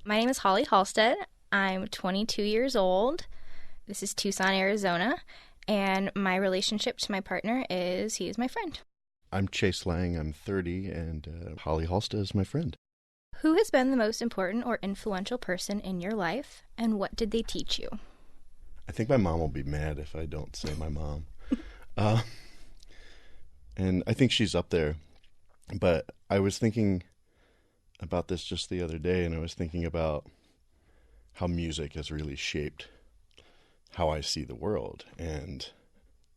My name is Holly Halstead. I'm 22 years old. This is Tucson, Arizona. And my relationship to my partner is he is my friend. I'm Chase Lang. I'm 30, and Holly Halstead is my friend. Who has been the most important or influential person in your life, and what did they teach you? I think my mom will be mad if I don't say my mom. And I think she's up there. But I was thinking about this just the other day, and I was thinking about how music has really shaped how I see the world, and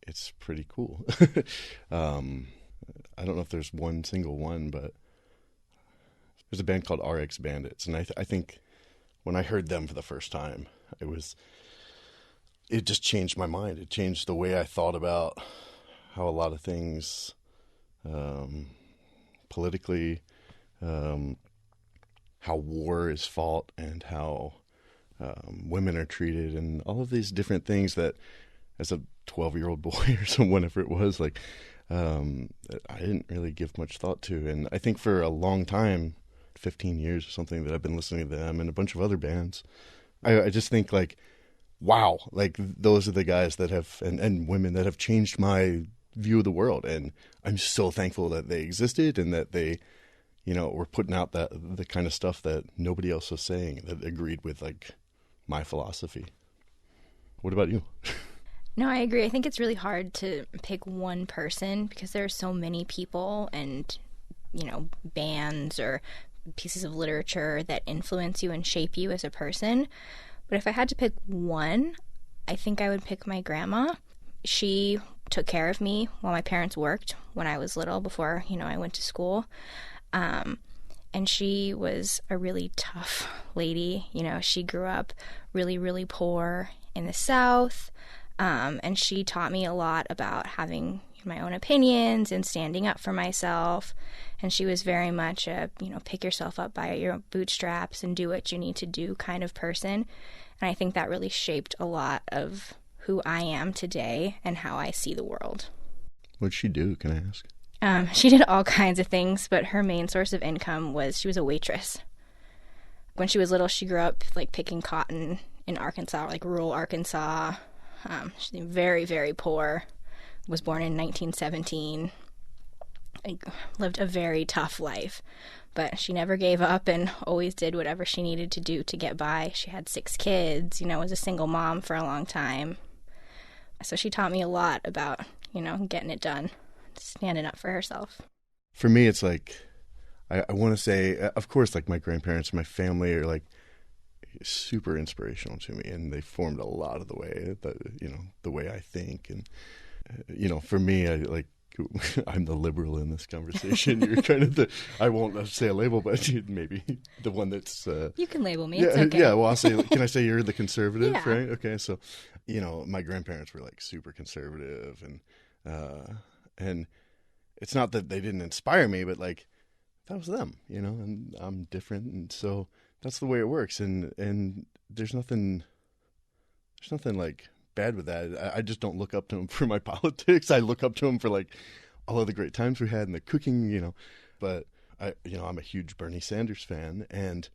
it's pretty cool. I don't know if there's one single one, but there's a band called RX Bandits, and I think when I heard them for the first time, it just changed my mind. It changed the way I thought about how a lot of things politically, how war is fought, and how women are treated, and all of these different things that, as a 12-year-old boy or so, whenever it was, I didn't really give much thought to. And I think for a long time, 15 years or something, that I've been listening to them and a bunch of other bands, I just think, wow, those are the guys that have, and women that have changed my view of the world. And I'm so thankful that they existed and that they, were putting out the kind of stuff that nobody else was saying, that agreed with my philosophy. What about you? No, I agree. I think it's really hard to pick one person because there are so many people and, bands or pieces of literature that influence you and shape you as a person. But if I had to pick one, I think I would pick my grandma. She took care of me while my parents worked when I was little, before, I went to school. And she was a really tough lady. She grew up really, really poor in the South. And she taught me a lot about having my own opinions and standing up for myself. And she was very much a, pick yourself up by your bootstraps and do what you need to do kind of person. And I think that really shaped a lot of who I am today and how I see the world. What'd she do, can I ask? She did all kinds of things, but her main source of income was she was a waitress. When she was little, she grew up picking cotton in Arkansas, rural Arkansas. She's very, very poor. Was born in 1917. Lived a very tough life, but she never gave up and always did whatever she needed to do to get by. She had 6 kids, was a single mom for a long time. So she taught me a lot about, getting it done, standing up for herself. For me, it's I want to say, of course, my grandparents and my family are super inspirational to me, and they formed a lot of the way that, the way I think. And, for me, I'm the liberal in this conversation. You're kind of I won't say a label, but maybe the one that's... you can label me. Yeah, it's okay. Yeah, well, I'll say, can I say you're the conservative, Yeah. right? Okay, so, my grandparents were super conservative, and it's not that they didn't inspire me, but that was them, and I'm different, and so that's the way it works, and there's nothing bad with that. I just don't look up to them for my politics. I look up to them for all of the great times we had in the cooking, but I'm a huge Bernie Sanders fan, and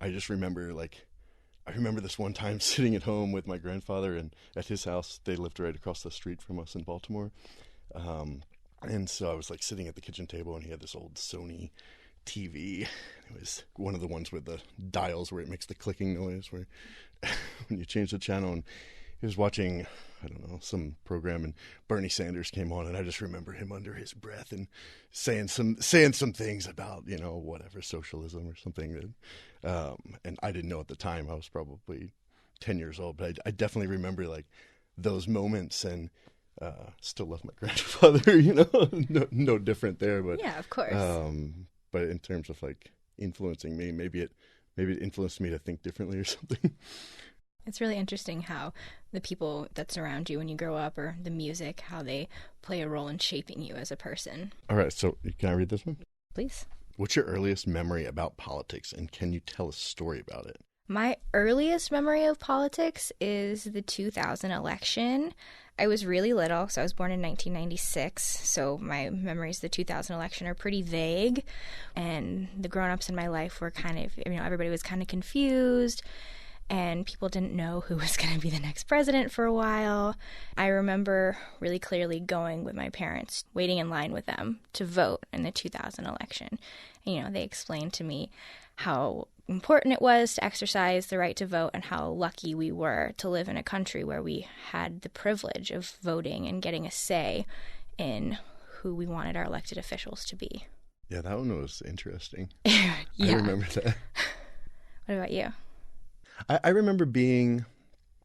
I just remember I remember this one time sitting at home with my grandfather, and at his house, they lived right across the street from us in Baltimore. And so I was sitting at the kitchen table, and he had this old Sony TV. It was one of the ones with the dials where it makes the clicking noise where when you change the channel, and he was watching, I don't know, some program, and Bernie Sanders came on, and I just remember him under his breath and saying some things about, whatever, socialism or something. And I didn't know at the time. I was probably 10 years old, but I definitely remember those moments, and still love my grandfather, no different there, but Yeah, of course. But in terms of influencing me, maybe it influenced me to think differently or something. It's really interesting how the people that surround you when you grow up, or the music, how they play a role in shaping you as a person. All right, so can I read this one? Please. What's your earliest memory about politics, and can you tell a story about it? My earliest memory of politics is the 2000 election. I was really little, so I was born in 1996, so my memories of the 2000 election are pretty vague, and the grown-ups in my life were kind of, everybody was kind of confused, and people didn't know who was going to be the next president for a while. I remember really clearly going with my parents, waiting in line with them to vote in the 2000 election. They explained to me how important it was to exercise the right to vote and how lucky we were to live in a country where we had the privilege of voting and getting a say in who we wanted our elected officials to be. Yeah, that one was interesting. Yeah. I remember that. What about you? I remember being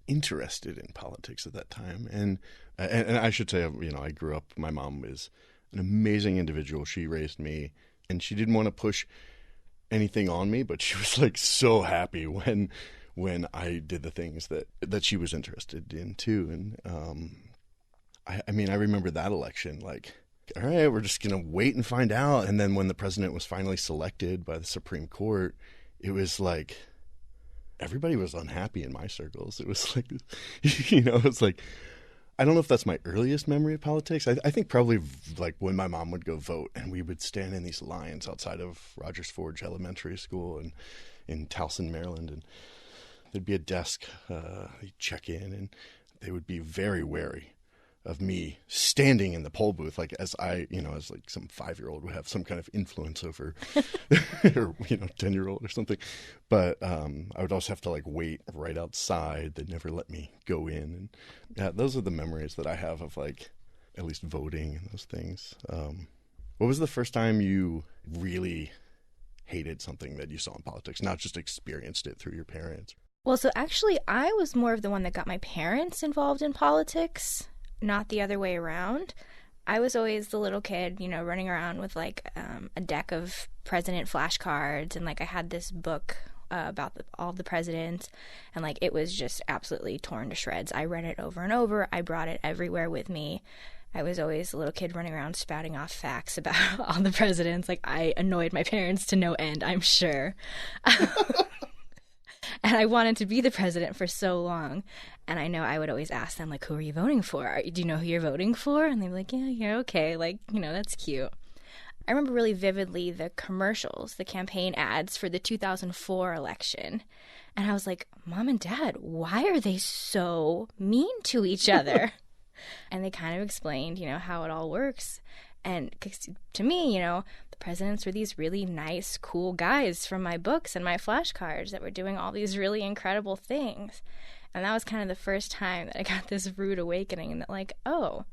interested in politics at that time. And I should say, I grew up, my mom is an amazing individual. She raised me, and she didn't want to push anything on me, but she was like so happy when I did the things that she was interested in too. And I remember that election, like, all right, we're just gonna wait and find out. And then when the president was finally selected by the Supreme Court, it was like everybody was unhappy in my circles. It was like, it's like, I don't know if that's my earliest memory of politics. I think probably like when my mom would go vote and we would stand in these lines outside of Rogers Forge Elementary School and in Towson, Maryland, and there'd be a desk, you'd check in, and they would be very wary of me standing in the poll booth, like as as like some 5-year-old would have some kind of influence over, or 10-year-old or something. But I would also have to like wait right outside. They'd never let me go in, and yeah, those are the memories that I have of like at least voting and those things. What was the first time you really hated something that you saw in politics, not just experienced it through your parents? Well, so actually, I was more of the one that got my parents involved in politics, not the other way around. I was always the little kid, running around with like a deck of president flashcards, and like I had this book about all the presidents, and like it was just absolutely torn to shreds. I read it over and over. I brought it everywhere with me. I was always a little kid running around spouting off facts about all the presidents. Like I annoyed my parents to no end, I'm sure. And I wanted to be the president for so long. And I know I would always ask them, like, who are you voting for? Do you know who you're voting for? And they'd be like, yeah, okay. Like, that's cute. I remember really vividly the commercials, the campaign ads for the 2004 election. And I was like, Mom and Dad, why are they so mean to each other? And they kind of explained, how it all works. And to me, the presidents were these really nice, cool guys from my books and my flashcards that were doing all these really incredible things. And that was kind of the first time that I got this rude awakening that, like, oh,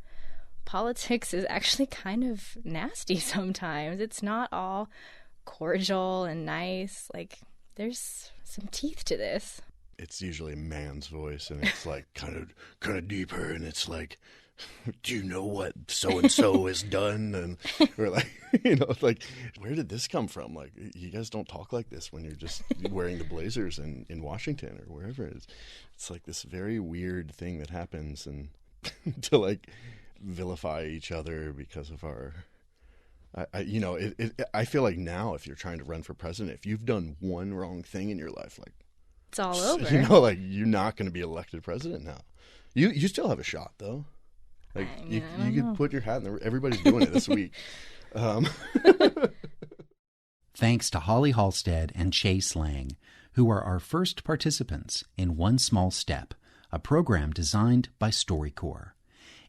politics is actually kind of nasty sometimes. It's not all cordial and nice. Like, there's some teeth to this. It's usually a man's voice, and it's like kind of deeper, and it's like, do you know what so-and-so has done? And we're like, like, where did this come from? Like, you guys don't talk like this when you're just wearing the blazers in Washington or wherever it is. It's like this very weird thing that happens, and to like vilify each other because of our, I feel like now if you're trying to run for president, if you've done one wrong thing in your life, like, it's all over. Like you're not going to be elected president now. You still have a shot though. Like you could put your hat in there. Everybody's doing it this week. Thanks to Holly Halstead and Chase Lang, who are our first participants in One Small Step, a program designed by StoryCorps.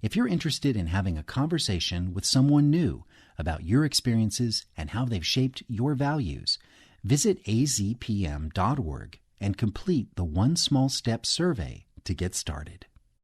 If you're interested in having a conversation with someone new about your experiences and how they've shaped your values, visit azpm.org and complete the One Small Step survey to get started.